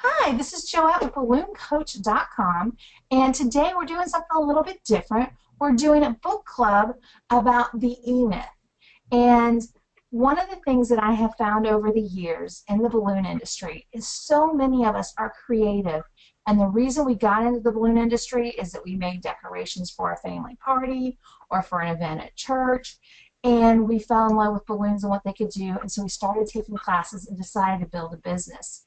Hi, this is Joette with BalloonCoach.com, and today we're doing something a little bit different. We're doing a book club about the Emyth. And one of the things that I have found over the years in the balloon industry is so many of us are creative. And the reason we got into the balloon industry is that we made decorations for a family party or for an event at church. And we fell in love with balloons and what they could do. And so we started taking classes and decided to build a business.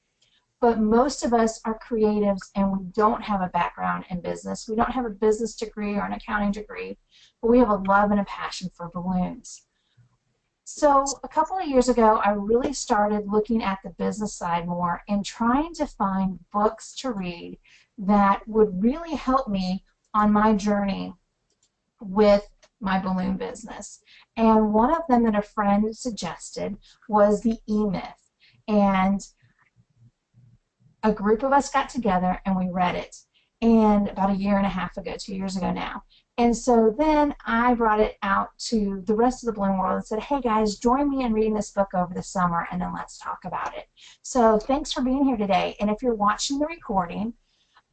But most of us are creatives and we don't have a background in business. We don't have a business degree or an accounting degree, but we have a love and a passion for balloons. So a couple of years ago, I really started looking at the business side more and trying to find books to read that would really help me on my journey with my balloon business. And one of them that a friend suggested was the Emyth. And a group of us got together and we read it, and about a year and a half ago, 2 years ago now. And so then I brought it out to the rest of the balloon world and said, hey guys, join me in reading this book over the summer and then let's talk about it. So thanks for being here today. And if you're watching the recording,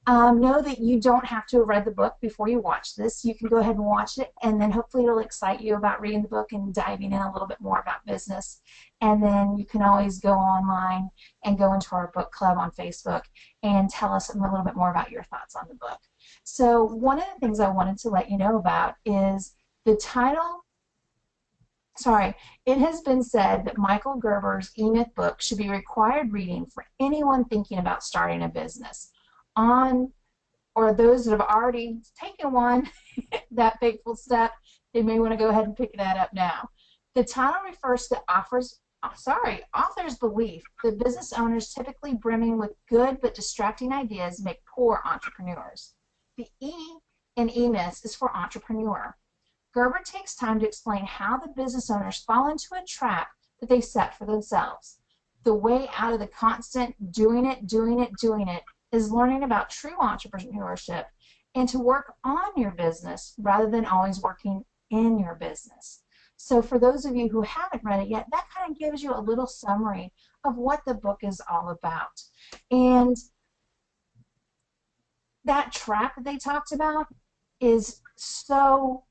know that you don't have to have read the book before you watch this. You can go ahead and watch it, and then hopefully it'll excite you about reading the book and diving in a little bit more about business. And then you can always go online and go into our book club on Facebook and tell us a little bit more about your thoughts on the book. So one of the things I wanted to let you know about is the title. Sorry, it has been said that Michael Gerber's Emyth book should be required reading for anyone thinking about starting a business, or those that have already taken one, that fateful step. They may want to go ahead and pick that up now. The title refers to author's belief that business owners typically brimming with good but distracting ideas make poor entrepreneurs. The E in Emyth is for entrepreneur. Gerber takes time to explain how the business owners fall into a trap that they set for themselves. The way out of the constant doing it is learning about true entrepreneurship and to work on your business rather than always working in your business. So for those of you who haven't read it yet, that kind of gives you a little summary of what the book is all about. And that trap that they talked about is so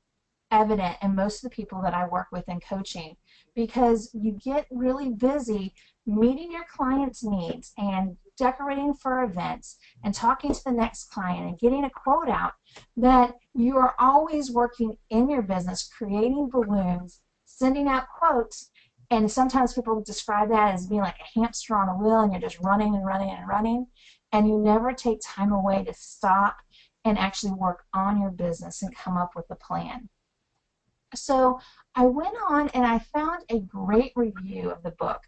evident in most of the people that I work with in coaching, because you get really busy meeting your clients' needs and decorating for events and talking to the next client and getting a quote out, that you are always working in your business, creating balloons, sending out quotes, and sometimes people describe that as being like a hamster on a wheel, and you're just running and running and running, and you never take time away to stop and actually work on your business and come up with a plan. So I went on and I found a great review of the book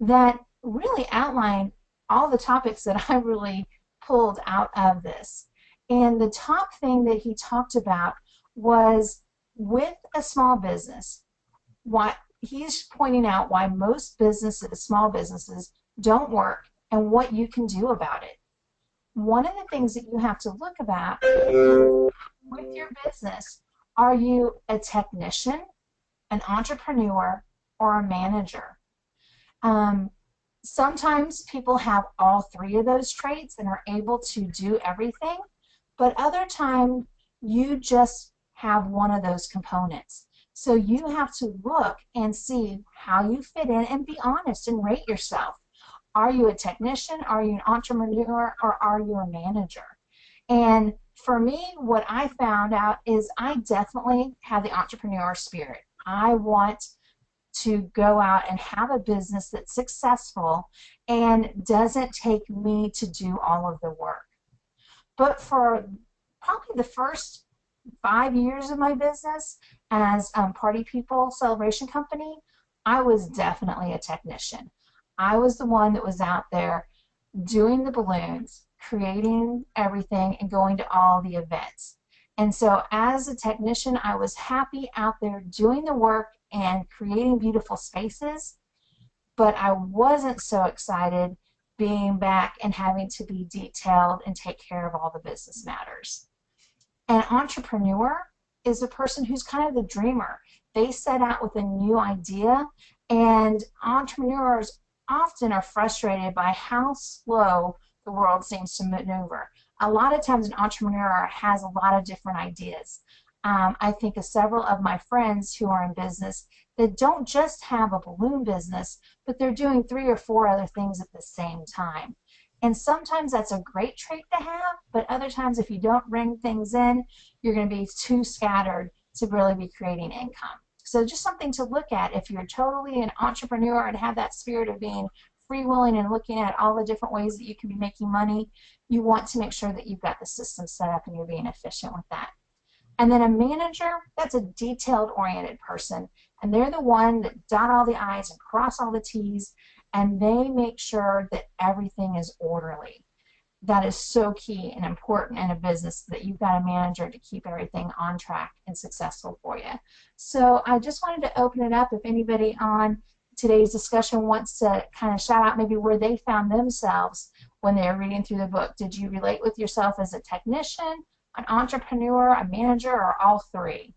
that really outlined all the topics that I really pulled out of this. And the top thing that he talked about was, with a small business, what he's pointing out why most businesses, small businesses, don't work and what you can do about it. One of the things that you have to look about with your business: are you a technician, an entrepreneur, or a manager? Sometimes people have all three of those traits and are able to do everything, but other times you just have one of those components. So you have to look and see how you fit in and be honest and rate yourself. Are you a technician, are you an entrepreneur, or are you a manager? And for me, what I found out is I definitely have the entrepreneur spirit. I want to go out and have a business that's successful and doesn't take me to do all of the work. But for probably the first 5 years of my business as Party People Celebration Company, I was definitely a technician. I was the one that was out there doing the balloons, creating everything, and going to all the events. And so as a technician, I was happy out there doing the work and creating beautiful spaces, but I wasn't so excited being back and having to be detailed and take care of all the business matters. An entrepreneur is a person who's kind of the dreamer. They set out with a new idea, and entrepreneurs often are frustrated by how slow the world seems to maneuver. A lot of times an entrepreneur has a lot of different ideas. I think of several of my friends who are in business that don't just have a balloon business, but they're doing 3 or 4 other things at the same time. And sometimes that's a great trait to have, but other times if you don't bring things in, you're going to be too scattered to really be creating income. So just something to look at if you're totally an entrepreneur and have that spirit of being freewheeling and looking at all the different ways that you can be making money, you want to make sure that you've got the system set up and you're being efficient with that. And then a manager, that's a detailed oriented person, and they're the one that dot all the I's and cross all the T's, and they make sure that everything is orderly. That is so key and important in a business, that you've got a manager to keep everything on track and successful for you. So I just wanted to open it up if anybody on today's discussion wants to kind of shout out maybe where they found themselves when they were reading through the book. Did you relate with yourself as a technician, an entrepreneur, a manager, or all three?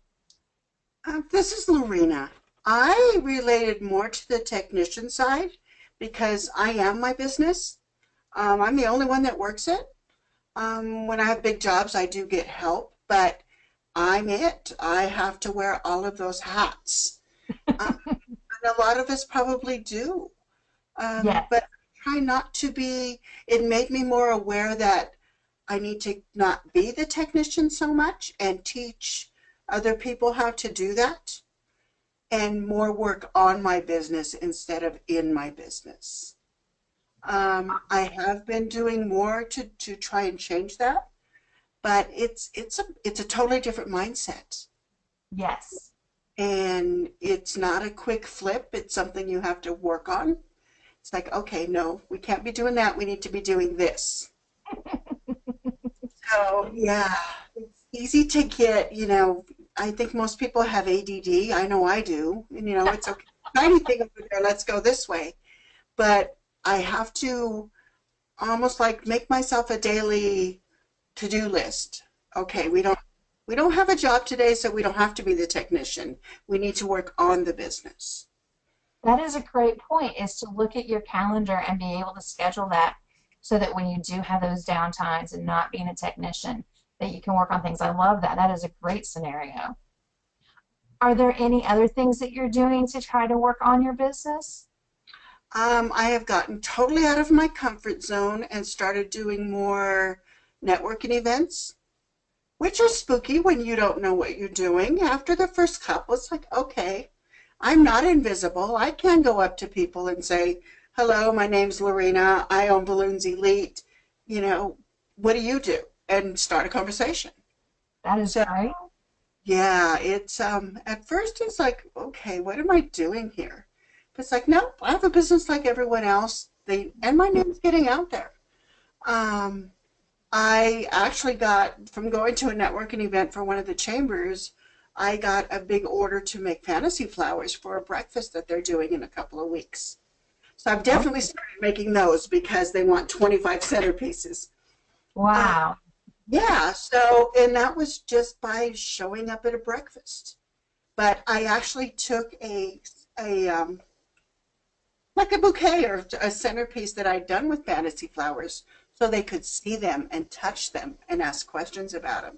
This is Lorena. I related more to the technician side because I am my business. I'm the only one that works it. When I have big jobs, I do get help, but I'm it. I have to wear all of those hats. And a lot of us probably do. Yes. But try not to be, it made me more aware that I need to not be the technician so much and teach other people how to do that and more work on my business instead of in my business. I have been doing more to try and change that, but it's a totally different mindset. Yes. And it's not a quick flip. It's something you have to work on. It's like, okay, no, we can't be doing that. We need to be doing this. So, yeah, it's easy to get, I think most people have ADD. I know I do. And, it's okay. Tiny thing over there, let's go this way. But I have to almost like make myself a daily to-do list. Okay, we don't have a job today, so we don't have to be the technician. We need to work on the business. That is a great point, is to look at your calendar and be able to schedule that so that when you do have those downtimes and not being a technician, that you can work on things. I love that. That is a great scenario. Are there any other things that you're doing to try to work on your business? I have gotten totally out of my comfort zone and started doing more networking events, which are spooky when you don't know what you're doing. After the first couple, it's like, okay, I'm not invisible. I can go up to people and say, hello, my name's Lorena. I own Balloons Elite. You know, what do you do? And start a conversation. That is So, great. yeah, it's at first it's like, okay, what am I doing here? But it's like, no, I have a business like everyone else. And my name's getting out there. Um, I actually got, from going to a networking event for one of the chambers, I got a big order to make fantasy flowers for a breakfast that they're doing in a couple of weeks. So I've Oh, definitely started making those because they want 25 centerpieces. Uh, wow. yeah, so, and that was just by showing up at a breakfast. But I actually took a like a bouquet or a centerpiece that I'd done with fantasy flowers so they could see them and touch them and ask questions about them.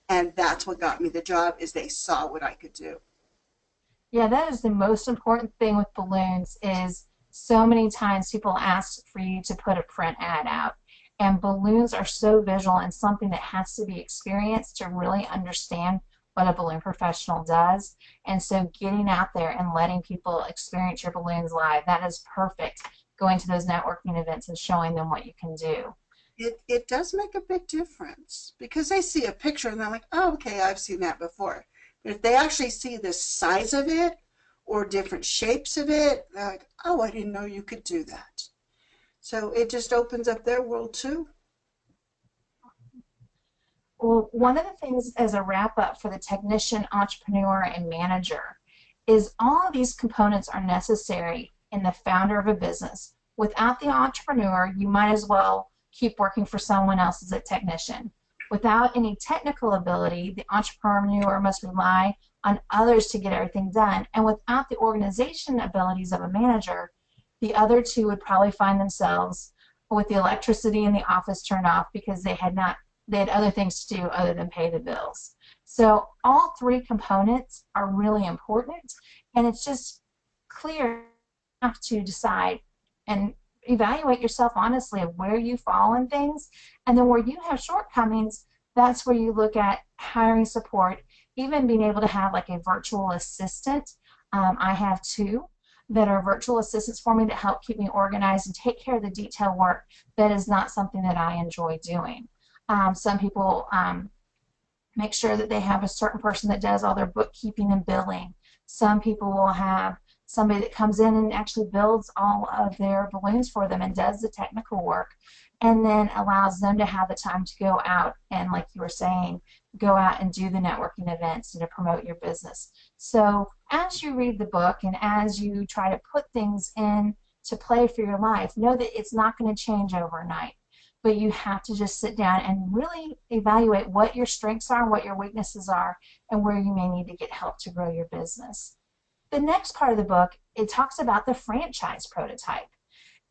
And that's what got me the job is they saw what I could do. Yeah, that is the most important thing with balloons, is so many times people ask for you to put a print ad out. And balloons are so visual and something that has to be experienced to really understand what a balloon professional does. And so getting out there and letting people experience your balloons live, that is perfect. Going to those networking events and showing them what you can do. It does make a big difference because they see a picture and they're like, oh, okay, I've seen that before. But if they actually see the size of it or different shapes of it, they're like, oh, I didn't know you could do that. So it just opens up their world too. Well, one of the things as a wrap up for the technician, entrepreneur, and manager is all of these components are necessary in the founder of a business. Without the entrepreneur, you might as well keep working for someone else as a technician. Without any technical ability, the entrepreneur must rely on others to get everything done. And without the organization abilities of a manager, the other two would probably find themselves with the electricity in the office turned off because they had other things to do other than pay the bills. So all three components are really important, and it's just clear you have to decide and evaluate yourself honestly of where you fall in things, and then where you have shortcomings, that's where you look at hiring support, even being able to have like a virtual assistant. I have two that are virtual assistants for me that help keep me organized and take care of the detail work that is not something that I enjoy doing. Some people make sure that they have a certain person that does all their bookkeeping and billing. Some people will have somebody that comes in and actually builds all of their balloons for them and does the technical work, and then allows them to have the time to go out and, like you were saying, go out and do the networking events and to promote your business. So as you read the book and as you try to put things in to play for your life, know that it's not going to change overnight, but you have to just sit down and really evaluate what your strengths are, what your weaknesses are, and where you may need to get help to grow your business. The next part of the book, it talks about the franchise prototype.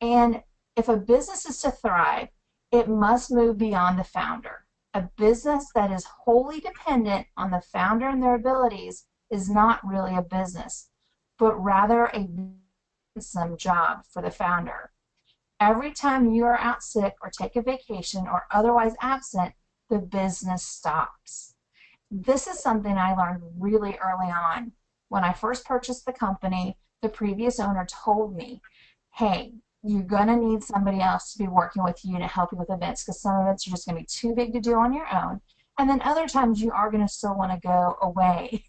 And if a business is to thrive, it must move beyond the founder. A business that is wholly dependent on the founder and their abilities is not really a business, but rather a some job for the founder. Every time you are out sick or take a vacation or otherwise absent, the business stops. This is something I learned really early on. When I first purchased the company, the previous owner told me, hey, you're going to need somebody else to be working with you to help you with events, because some events are just going to be too big to do on your own. And then other times you are going to still want to go away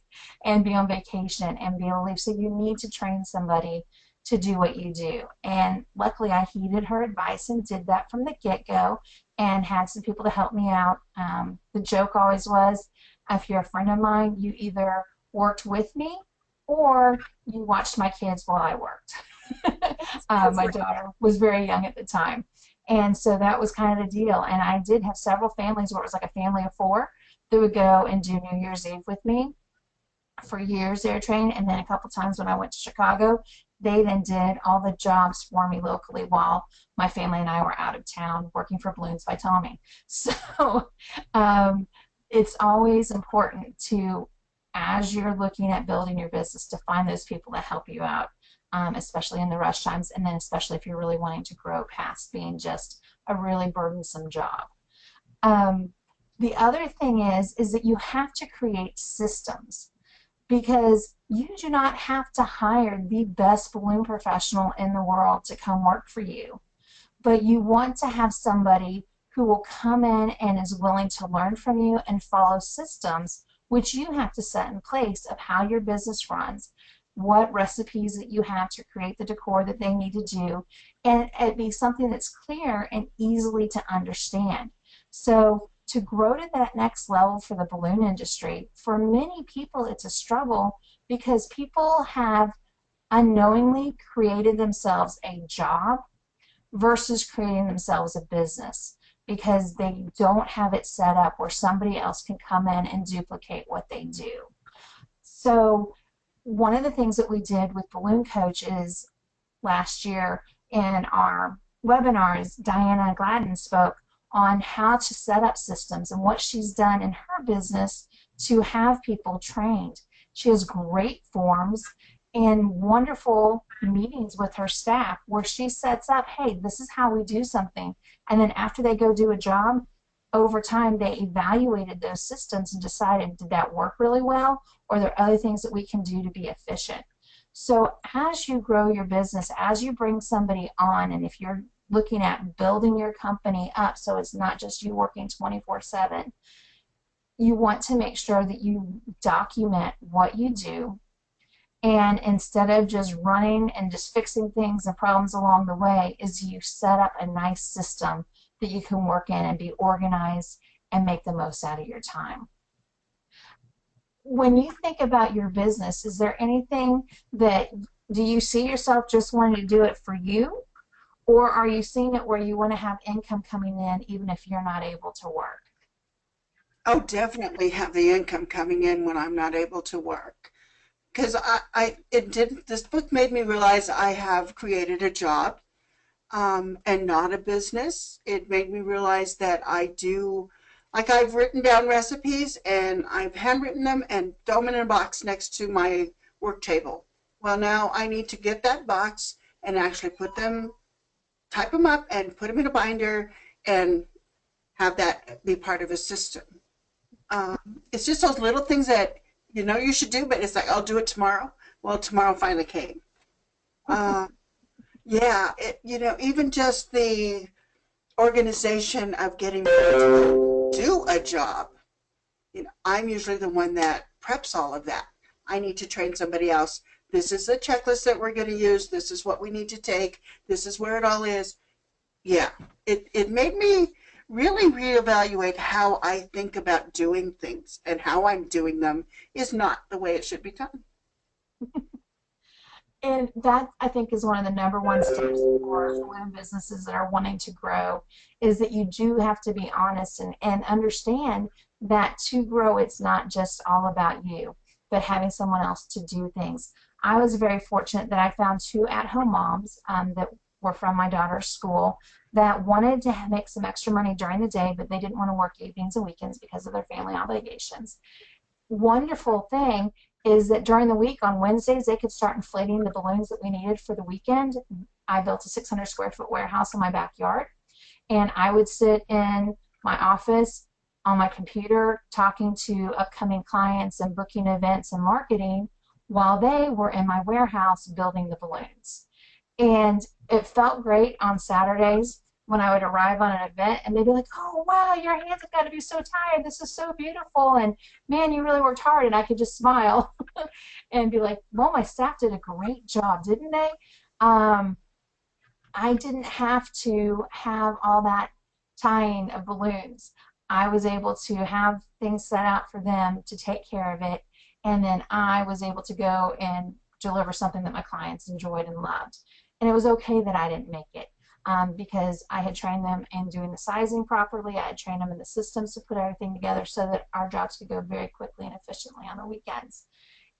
and be on vacation and be able to leave. So you need to train somebody to do what you do. And luckily I heeded her advice and did that from the get-go and had some people to help me out. The joke always was, if you're a friend of mine, you either worked with me or you watched my kids while I worked. My daughter was very young at the time. And so that was kind of the deal. And I did have several families where it was like a family of four that would go and do New Year's Eve with me for years. They were trained. And then a couple times when I went to Chicago, they then did all the jobs for me locally while my family and I were out of town working for Balloons by Tommy. So it's always important to, as you're looking at building your business, to find those people that help you out, especially in the rush times, and then especially if you're really wanting to grow past being just a really burdensome job. The other thing is that you have to create systems, because you do not have to hire the best balloon professional in the world to come work for you, but you want to have somebody who will come in and is willing to learn from you and follow systems which you have to set in place of how your business runs, what recipes that you have to create the decor that they need to do, and it be something that's clear and easily to understand. So to grow to that next level for the balloon industry, for many people it's a struggle, because people have unknowingly created themselves a job versus creating themselves a business, because they don't have it set up where somebody else can come in and duplicate what they do. So one of the things that we did with Balloon Coach is last year in our webinars, Diana Gladden spoke on how to set up systems and what she's done in her business to have people trained. She has great forms and wonderful meetings with her staff where she sets up, hey, this is how we do something. And then after they go do a job, over time they evaluated those systems and decided, did that work really well, or are there other things that we can do to be efficient? So as you grow your business, as you bring somebody on, and if you're looking at building your company up so it's not just you working 24/7, you want to make sure that you document what you do, and instead of just running and just fixing things and problems along the way, is you set up a nice system that you can work in and be organized and make the most out of your time. When you think about your business, is there anything that, do you see yourself just wanting to do it for you, or are you seeing it where you want to have income coming in even if you're not able to work? Oh, definitely have the income coming in when I'm not able to work. Because this book made me realize I have created a job. and not a business. It made me realize that like I've written down recipes and I've handwritten them and throw them in a box next to my work table. Well, now I need to get that box and actually type them up and put them in a binder and have that be part of a system. Um, it's just those little things that you should do, but it's like, I'll do it tomorrow. Well, tomorrow finally came. Uh, yeah, even just the organization of getting ready to do a job. I'm usually the one that preps all of that. I need to train somebody else. This is the checklist that we're going to use. This is what we need to take. This is where it all is. Yeah, it made me really reevaluate how I think about doing things, and how I'm doing them is not the way it should be done. And that, I think, is one of the number one steps for women businesses that are wanting to grow, is that you do have to be honest and understand that to grow, it's not just all about you, but having someone else to do things. I was very fortunate that I found two at-home moms that were from my daughter's school that wanted to make some extra money during the day, but they didn't want to work evenings and weekends because of their family obligations. Wonderful thing is that during the week on Wednesdays they could start inflating the balloons that we needed for the weekend. I built a 600 square foot warehouse in my backyard, and I would sit in my office on my computer talking to upcoming clients and booking events and marketing while they were in my warehouse building the balloons. And it felt great on Saturdays when I would arrive on an event and they'd be like, "Oh, wow, your hands have got to be so tired. This is so beautiful. And man, you really worked hard." And I could just smile and be like, "Well, my staff did a great job, didn't they?" Um, I didn't have to have all that tying of balloons. I was able to have things set out for them to take care of it, and then I was able to go and deliver something that my clients enjoyed and loved. And it was okay that I didn't make it, because I had trained them in doing the sizing properly. I had trained them in the systems to put everything together so that our jobs could go very quickly and efficiently on the weekends.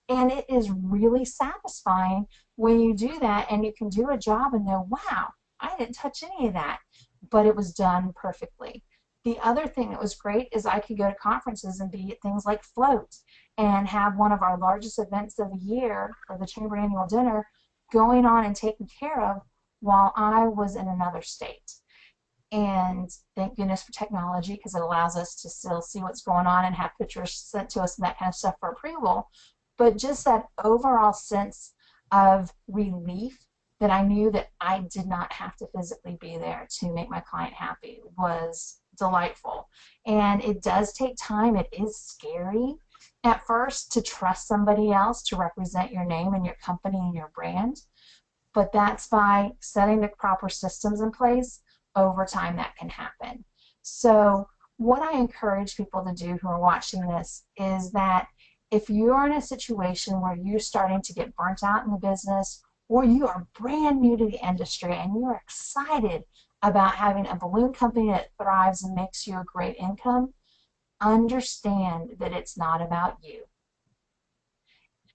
And it is really satisfying when you do that and you can do a job and know, wow, I didn't touch any of that, but it was done perfectly. The other thing that was great is I could go to conferences and be at things like Float and have one of our largest events of the year, for the Chamber Annual Dinner, going on and taken care of while I was in another state. And thank goodness for technology, because it allows us to still see what's going on and have pictures sent to us and that kind of stuff for approval. But just that overall sense of relief that I knew that I did not have to physically be there to make my client happy was delightful. And it does take time. It is scary at first to trust somebody else to represent your name and your company and your brand. But that's by setting the proper systems in place. Over time that can happen. So what I encourage people to do who are watching this is that if you're in a situation where you're starting to get burnt out in the business, or you are brand new to the industry and you're excited about having a balloon company that thrives and makes you a great income, understand that it's not about you.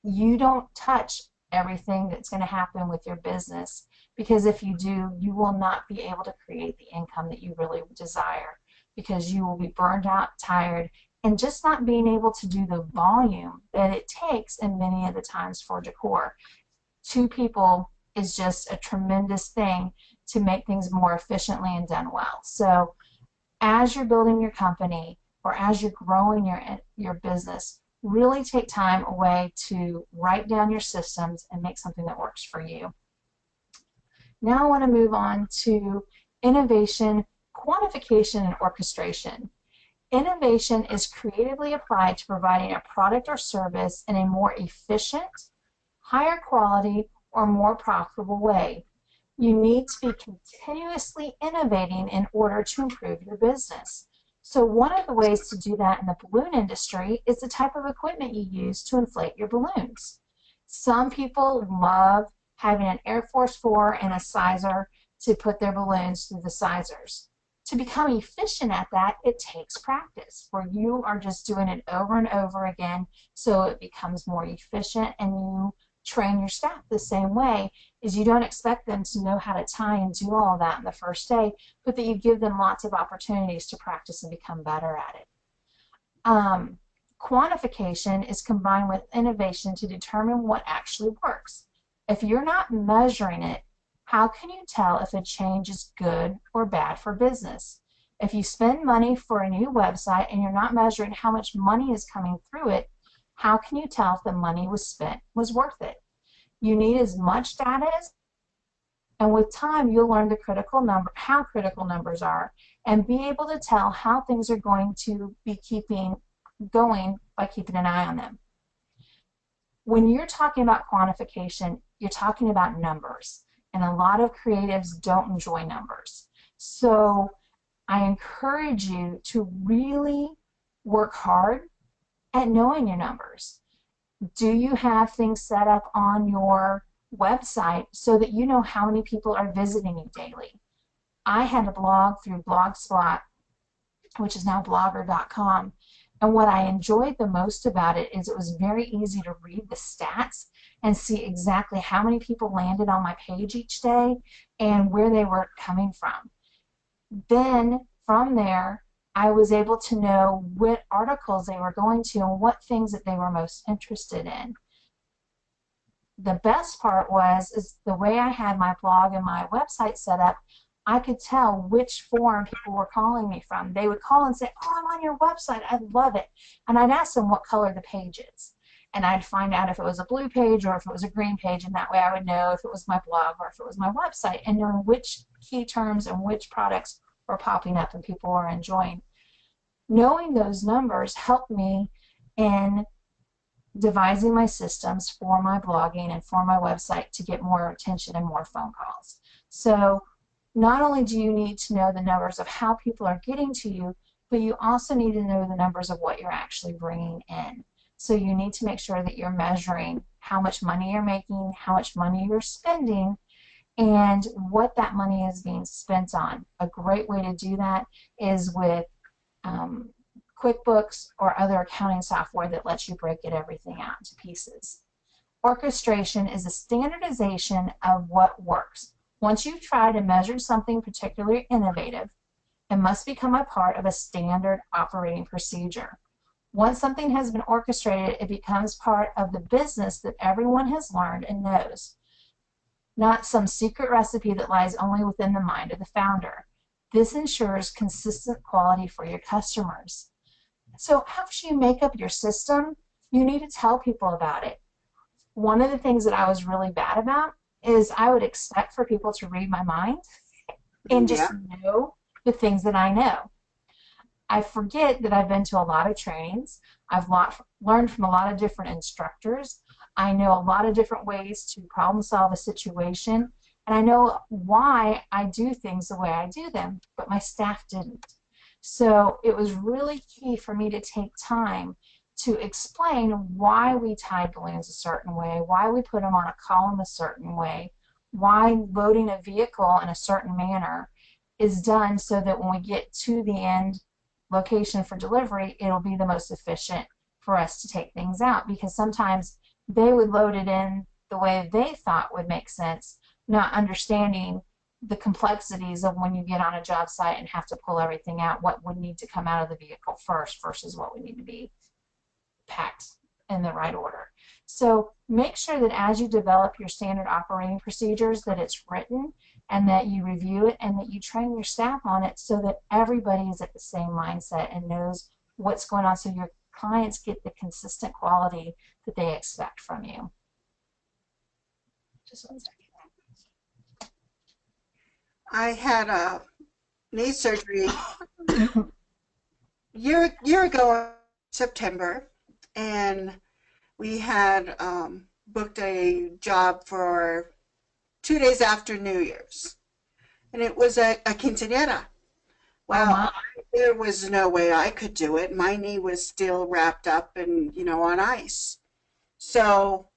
You don't touch everything that's going to happen with your business, because if you do, you will not be able to create the income that you really desire, because you will be burned out, tired, and just not being able to do the volume that it takes in many of the times for decor. Two people is just a tremendous thing to make things more efficiently and done well. So as you're building your company or as you're growing your business, really take time away to write down your systems and make something that works for you. Now I want to move on to innovation, quantification, and orchestration. Innovation is creatively applied to providing a product or service in a more efficient, higher quality, or more profitable way. You need to be continuously innovating in order to improve your business. So one of the ways to do that in the balloon industry is the type of equipment you use to inflate your balloons. Some people love having an Air Force 4 and a sizer to put their balloons through the sizers. To become efficient at that, it takes practice, where you are just doing it over and over again so it becomes more efficient and you train your staff the same way, is you don't expect them to know how to tie and do all that in the first day, but that you give them lots of opportunities to practice and become better at it. Quantification is combined with innovation to determine what actually works. If you're not measuring it, how can you tell if a change is good or bad for business? If you spend money for a new website and you're not measuring how much money is coming through it, how can you tell if the money was spent was worth it? You need as much data as, and with time you'll learn how critical numbers are, and be able to tell how things are going to be going by keeping an eye on them. When you're talking about quantification, you're talking about numbers, and a lot of creatives don't enjoy numbers. So I encourage you to really work hard at knowing your numbers. Do you have things set up on your website so that you know how many people are visiting you daily? I had a blog through Blogspot, which is now blogger.com, and what I enjoyed the most about it is it was very easy to read the stats and see exactly how many people landed on my page each day and where they were coming from. Then from there, I was able to know what articles they were going to and what things that they were most interested in. The best part is the way I had my blog and my website set up, I could tell which forum people were calling me from. They would call and say, "Oh, I'm on your website, I love it." And I'd ask them what color the page is. And I'd find out if it was a blue page or if it was a green page, and that way I would know if it was my blog or if it was my website, and knowing which key terms and which products were popping up and people were enjoying. Knowing those numbers helped me in devising my systems for my blogging and for my website to get more attention and more phone calls. So not only do you need to know the numbers of how people are getting to you, but you also need to know the numbers of what you're actually bringing in. So you need to make sure that you're measuring how much money you're making, how much money you're spending, and what that money is being spent on. A great way to do that is with QuickBooks or other accounting software that lets you break everything out into pieces. Orchestration is a standardization of what works. Once you've tried and measured something particularly innovative, it must become a part of a standard operating procedure. Once something has been orchestrated, it becomes part of the business that everyone has learned and knows, not some secret recipe that lies only within the mind of the founder. This ensures consistent quality for your customers. So after you make up your system, you need to tell people about it. One of the things that I was really bad about is I would expect for people to read my mind and just know the things that I know. I forget that I've been to a lot of trainings. I've learned from a lot of different instructors. I know a lot of different ways to problem solve a situation, and I know why I do things the way I do them, but my staff didn't. So it was really key for me to take time to explain why we tied balloons a certain way, why we put them on a column a certain way, why loading a vehicle in a certain manner is done so that when we get to the end location for delivery, it'll be the most efficient for us to take things out, because sometimes they would load it in the way they thought would make sense, not understanding the complexities of when you get on a job site and have to pull everything out, what would need to come out of the vehicle first versus what would need to be packed in the right order. So make sure that as you develop your standard operating procedures that it's written and that you review it and that you train your staff on it so that everybody is at the same mindset and knows what's going on, so your clients get the consistent quality that they expect from you. Just 1 second. I had a knee surgery year ago in September, and we had booked a job for 2 days after New Year's, and it was a quinceañera. Well, there was no way I could do it. My knee was still wrapped up and, on ice. So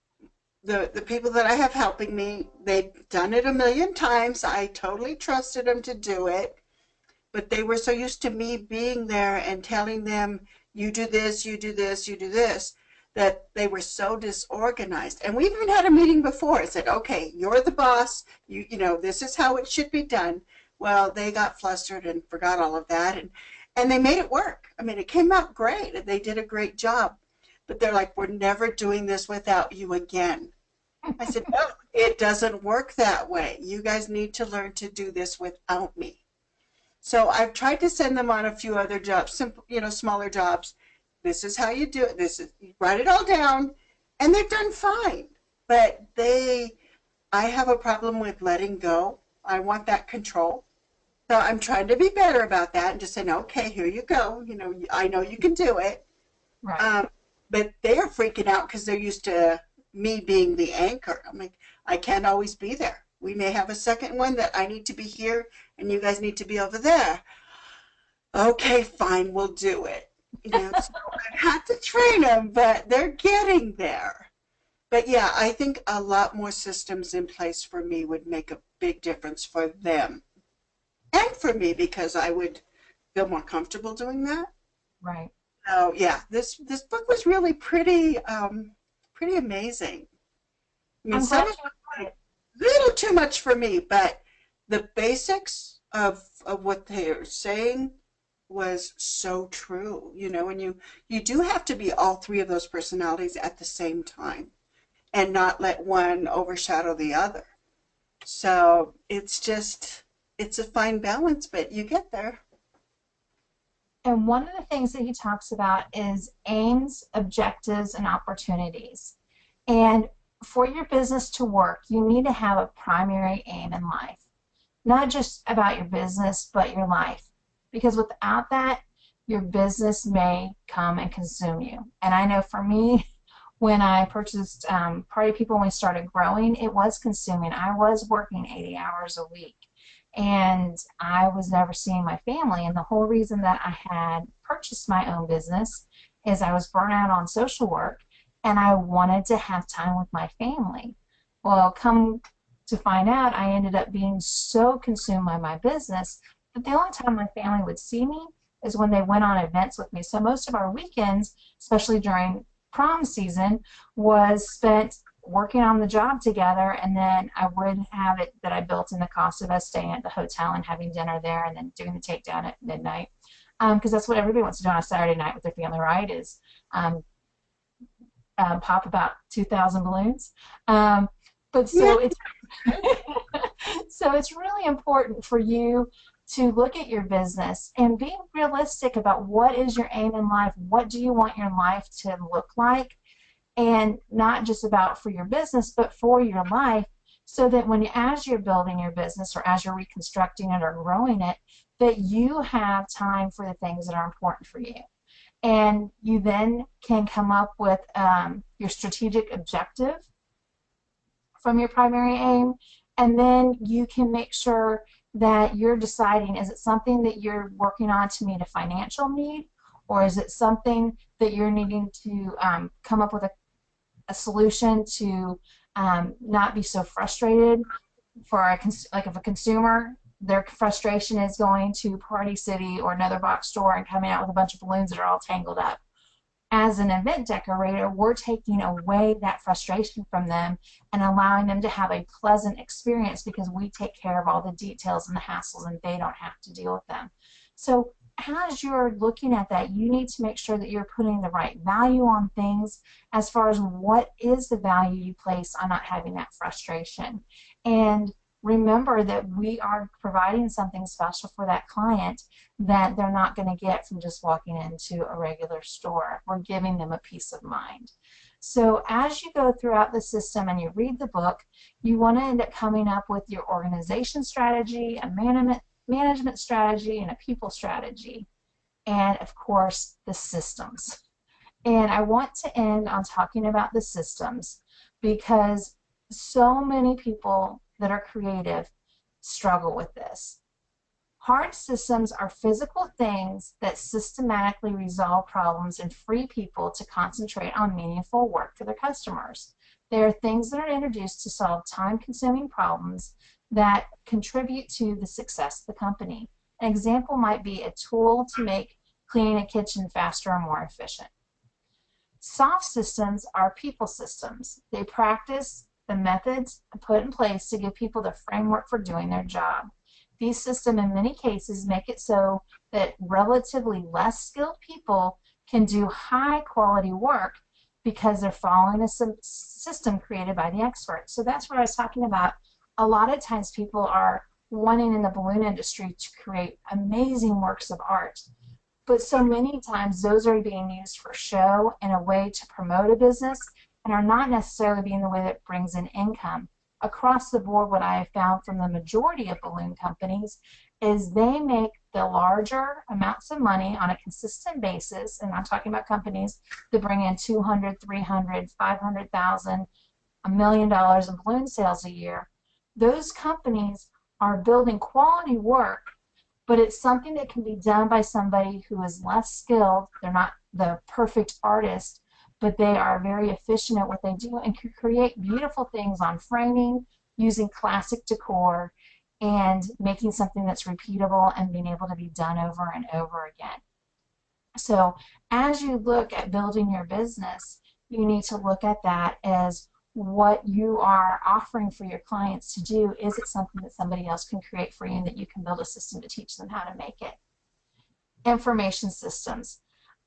the people that I have helping me, they've done it a million times. I totally trusted them to do it. But they were so used to me being there and telling them, you do this, you do this, you do this, that they were so disorganized. And we even had a meeting before. I said, okay, you're the boss. You know, this is how it should be done. Well, they got flustered and forgot all of that. And they made it work. I mean, it came out great. And they did a great job. But they're like, we're never doing this without you again. I said, no, it doesn't work that way. You guys need to learn to do this without me. So I've tried to send them on a few other jobs, simple, smaller jobs. This is how you do it. This is, you write it all down, and they've done fine. But I have a problem with letting go. I want that control. So I'm trying to be better about that and just saying, okay, here you go. I know you can do it. Right. But they are freaking out because they're used to me being the anchor. I'm like, I can't always be there. We may have a second one that I need to be here and you guys need to be over there. Okay, fine, we'll do it. So I've had to train them, but they're getting there. But yeah, I think a lot more systems in place for me would make a big difference for them and for me because I would feel more comfortable doing that. Right. So yeah, this book was really pretty amazing. I mean, I'm some glad of you enjoyed it. it a little too much for me, but the basics of what they're saying was so true, and you do have to be all three of those personalities at the same time and not let one overshadow the other. So it's a fine balance, but you get there. And one of the things that he talks about is aims, objectives, and opportunities. And for your business to work, you need to have a primary aim in life, not just about your business, but your life. Because without that, your business may come and consume you. And I know for me, when I purchased Party People, when we started growing, it was consuming. I was working 80 hours a week and I was never seeing my family. And the whole reason that I had purchased my own business is I was burnt out on social work and I wanted to have time with my family. Well, come to find out, I ended up being so consumed by my business that the only time my family would see me is when they went on events with me. So most of our weekends, especially during prom season, was spent working on the job together, and then I would have it that I built in the cost of us staying at the hotel and having dinner there and then doing the takedown at midnight. Because that's what everybody wants to do on a Saturday night with their family, right? Is pop about 2,000 balloons. But Yeah. so it's so it's really important for you to look at your business and be realistic about what is your aim in life. What do you want your life to look like? And not just about for your business, but for your life, so that as you're building your business or as you're reconstructing it or growing it, that you have time for the things that are important for you. And you then can come up with your strategic objective from your primary aim, and then you can make sure that you're deciding, is it something that you're working on to meet a financial need, or is it something that you're needing to come up with a solution to not be so frustrated for like if a consumer, their frustration is going to Party City or another box store and coming out with a bunch of balloons that are all tangled up. As an event decorator, we're taking away that frustration from them and allowing them to have a pleasant experience because we take care of all the details and the hassles and they don't have to deal with them. So as you're looking at that, you need to make sure that you're putting the right value on things as far as what is the value you place on not having that frustration. And remember that we are providing something special for that client that they're not going to get from just walking into a regular store. We're giving them a peace of mind. So as you go throughout the system and you read the book, you want to end up coming up with your organization strategy, a management strategy, and a people strategy, and of course the systems. And I want to end on talking about the systems because so many people that are creative struggle with this. Hard systems are physical things that systematically resolve problems and free people to concentrate on meaningful work for their customers. They are things that are introduced to solve time-consuming problems that contribute to the success of the company. An example might be a tool to make cleaning a kitchen faster or more efficient. Soft systems are people systems. They practice the methods put in place to give people the framework for doing their job. These systems, in many cases, make it so that relatively less skilled people can do high quality work because they're following a system created by the experts. So that's what I was talking about. A lot of times people are wanting in the balloon industry to create amazing works of art. But so many times those are being used for show and a way to promote a business and are not necessarily being the way that brings in income. Across the board, what I have found from the majority of balloon companies is they make the larger amounts of money on a consistent basis, and I'm talking about companies that bring in 200, 300, 500,000, $1 million in balloon sales a year. Those companies are building quality work, but it's something that can be done by somebody who is less skilled. They're not the perfect artist, but they are very efficient at what they do and can create beautiful things on framing, using classic decor, and making something that's repeatable and being able to be done over and over again. So as you look at building your business, you need to look at that as what you are offering for your clients to do. Is it something that somebody else can create for you and that you can build a system to teach them how to make it? Information systems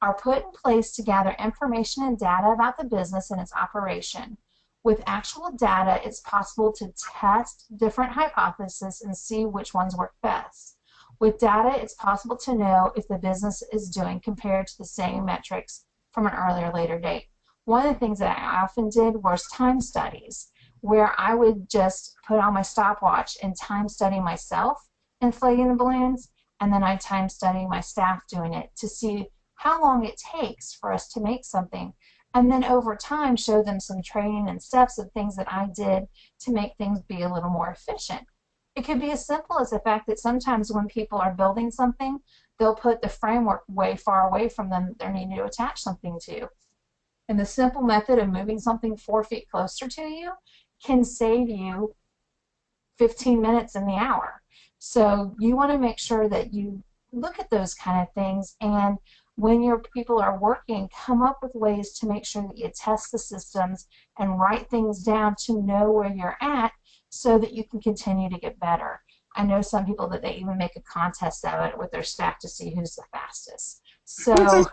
are put in place to gather information and data about the business and its operation. With actual data, it's possible to test different hypotheses and see which ones work best. With data, it's possible to know if the business is doing compared to the same metrics from an earlier or later date. One of the things that I often did was time studies, where I would just put on my stopwatch and time study myself inflating the balloons, and then I'd time study my staff doing it to see how long it takes for us to make something. And then over time show them some training and steps of things that I did to make things be a little more efficient. It could be as simple as the fact that sometimes when people are building something, they'll put the framework way far away from them that they're needing to attach something to. And the simple method of moving something 4 feet closer to you can save you 15 minutes in the hour. So you want to make sure that you look at those kind of things, and when your people are working, come up with ways to make sure that you test the systems and write things down to know where you're at so that you can continue to get better. I know some people that they even make a contest of it with their staff to see who's the fastest. So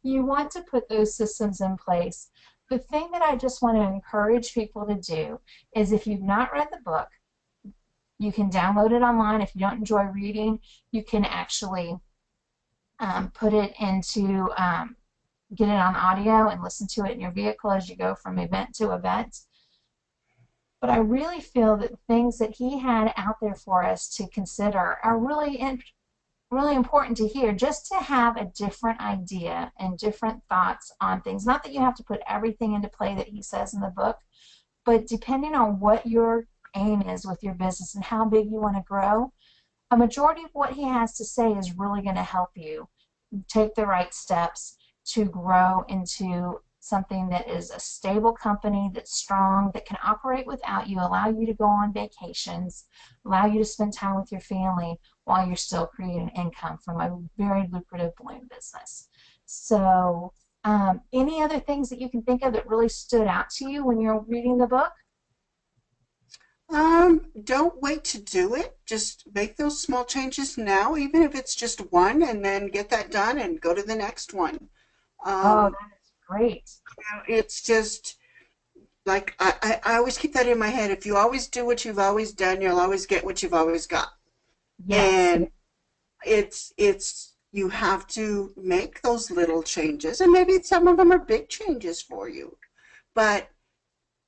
you want to put those systems in place. The thing that I just want to encourage people to do is, if you've not read the book, you can download it online. If you don't enjoy reading, you can actually put it into, get it on audio and listen to it in your vehicle as you go from event to event. But I really feel that things that he had out there for us to consider are really important to hear, just to have a different idea and different thoughts on things. Not that you have to put everything into play that he says in the book, but depending on what your aim is with your business and how big you want to grow, a majority of what he has to say is really going to help you take the right steps to grow into something that is a stable company, that's strong, that can operate without you, allow you to go on vacations, allow you to spend time with your family while you're still creating income from a very lucrative balloon business. So any other things that you can think of that really stood out to you when you're reading the book? Don't wait to do it. Just make those small changes now, even if it's just one, and then get that done and go to the next one. Oh, Um, that is great. it's just like I always keep that in my head. If you always do what you've always done, you'll always get what you've always got. Yes. And it's you have to make those little changes, and maybe some of them are big changes for you, but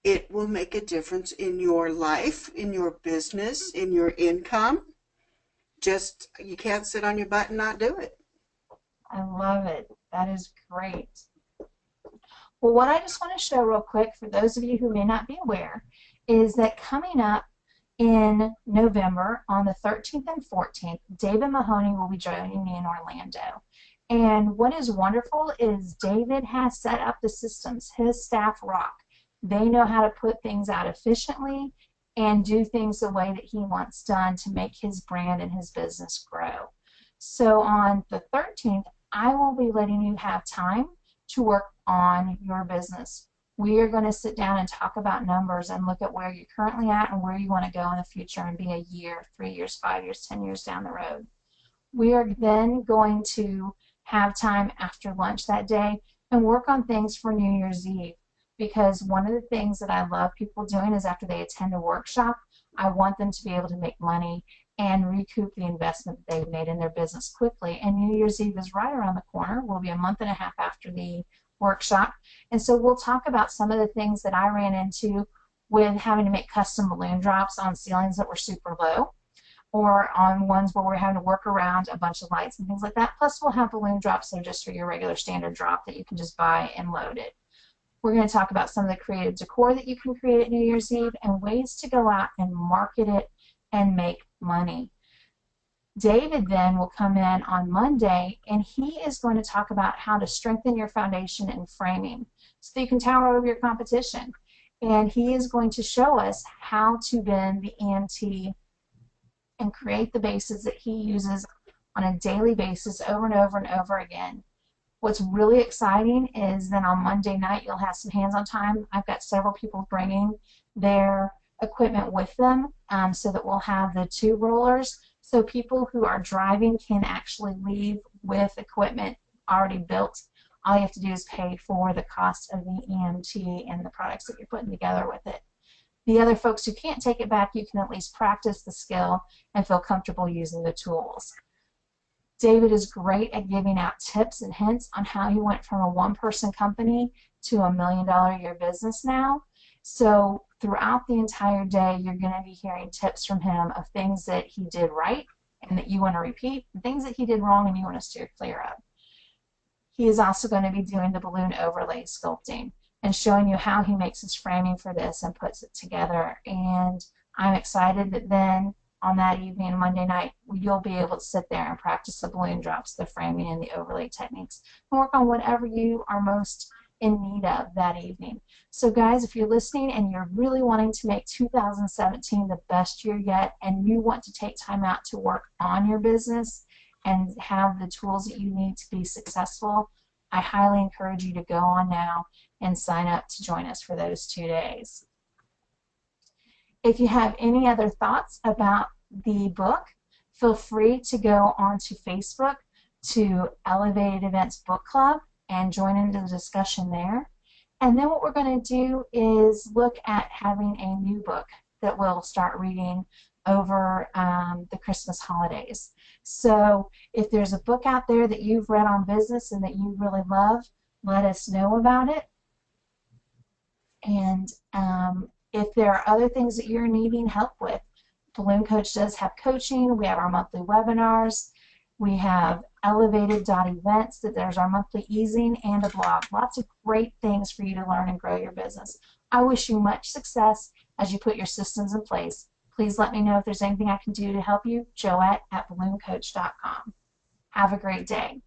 it will make a difference in your life, in your business, in your income. Just, you can't sit on your butt and not do it. I love it. That is great. Well, what I just want to show real quick for those of you who may not be aware is that coming up in November on the 13th and 14th, David Mahoney will be joining me in Orlando. And what is wonderful is David has set up the systems. His staff rock. They know how to put things out efficiently and do things the way that he wants done to make his brand and his business grow. So on the 13th, I will be letting you have time to work on your business. We are going to sit down and talk about numbers and look at where you're currently at and where you want to go in the future and be a year, 3 years, 5 years, 10 years down the road. We are then going to have time after lunch that day and work on things for New Year's Eve, because one of the things that I love people doing is after they attend a workshop, I want them to be able to make money and recoup the investment that they've made in their business quickly. And New Year's Eve is right around the corner. We'll be a month and a half after the workshop. And so we'll talk about some of the things that I ran into with having to make custom balloon drops on ceilings that were super low, or on ones where we're having to work around a bunch of lights and things like that. Plus we'll have balloon drops that are just for your regular standard drop that you can just buy and load it. We're going to talk about some of the creative decor that you can create at New Year's Eve and ways to go out and market it and make money. David then will come in on Monday, and he is going to talk about how to strengthen your foundation in framing so that you can tower over your competition. And he is going to show us how to bend the EMT and create the bases that he uses on a daily basis over and over and over again. What's really exciting is then on Monday night you'll have some hands-on time. I've got several people bringing their equipment with them so that we'll have the tube rollers, so people who are driving can actually leave with equipment already built. All you have to do is pay for the cost of the EMT and the products that you're putting together with it. The other folks who can't take it back, you can at least practice the skill and feel comfortable using the tools. David is great at giving out tips and hints on how he went from a one-person company to $1 million a year business now. So throughout the entire day, you're going to be hearing tips from him of things that he did right and that you want to repeat, and things that he did wrong and you want to steer clear of. He is also going to be doing the balloon overlay sculpting and showing you how he makes his framing for this and puts it together. And I'm excited that then on that evening, Monday night, you'll be able to sit there and practice the balloon drops, the framing, and the overlay techniques, and work on whatever you are most in need of that evening. So guys, if you're listening and you're really wanting to make 2017 the best year yet, and you want to take time out to work on your business and have the tools that you need to be successful, I highly encourage you to go on now and sign up to join us for those 2 days. If you have any other thoughts about the book, feel free to go onto Facebook to Elevated Events Book Club and join into the discussion there. And then what we're going to do is look at having a new book that we'll start reading over the Christmas holidays. So if there's a book out there that you've read on business and that you really love, let us know about it. And if there are other things that you're needing help with, Balloon Coach does have coaching. We have our monthly webinars. We have elevated.events, that there's our monthly easing, and a blog. Lots of great things for you to learn and grow your business. I wish you much success as you put your systems in place. Please let me know if there's anything I can do to help you. Joette at ballooncoach.com. Have a great day.